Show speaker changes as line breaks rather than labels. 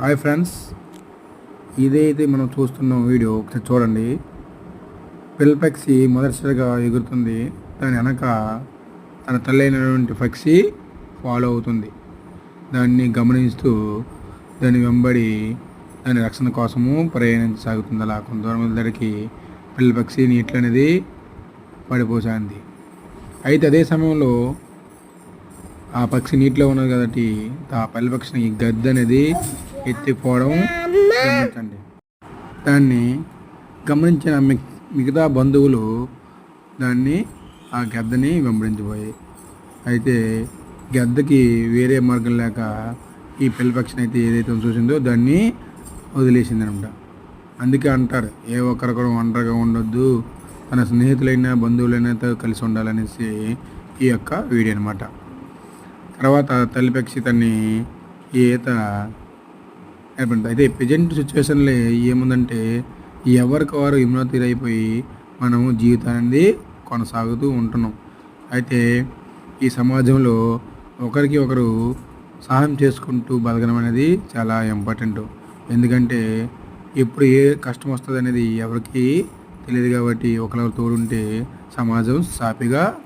Hi friends, ఇదైతే మనం చూస్తున్న వీడియో ఒకసారి చూడండి. పిల్ల పక్షి మొదటిసారిగా ఎగురుతుంది. దాని వెనక తన తల్లి అయినటువంటి పక్షి ఫాలో అవుతుంది. దాన్ని గమనిస్తూ దాని వెంబడి దాని రక్షణ కోసము ప్రయాణించసాగుతుంది. అలా కొంత దూరం వెళ్ళేసరికి పిల్ల పక్షి నీటిలో అనేది పడిపోసాగింది. అయితే అదే సమయంలో ఆ పక్షి నీటిలో ఉన్నది కాబట్టి ఆ పిల్ల పక్షిని ఈ గద్ద అనేది ఎత్తిపోవడం గమనించండి. దాన్ని గమనించిన మిగతా బంధువులు ఆ గద్దని వెంబడించిపోయాయి. అయితే గద్దకి వేరే మార్గం లేక ఈ పిల్ల పక్షిని అయితే ఏదైతే చూసిందో దాన్ని వదిలేసింది అనమాట. అందుకే అంటారు, ఏ ఒక్కరు కూడా ఒంటరిగా ఉండొద్దు, తన స్నేహితులైన బంధువులైనా కలిసి ఉండాలనేసి ఈ యొక్క వీడియో అనమాట. తర్వాత తల్లి పక్షి తన్ని ఈత ఏర్పడింది. అయితే ప్రజెంట్ సిచ్యువేషన్లో ఏముందంటే ఎవరికి వారు ఇమ్యూనోతీరైపోయి మనము జీవితాన్ని కొనసాగుతూ ఉంటున్నాం. అయితే ఈ సమాజంలో ఒకరికి ఒకరు సహాయం చేసుకుంటూ బతకడం అనేది చాలా ఇంపార్టెంట్. ఎందుకంటే ఎప్పుడు ఏ కష్టం వస్తుంది అనేది ఎవరికి తెలియదు కాబట్టి ఒకరు తోడుంటే సమాజం సాఫీగా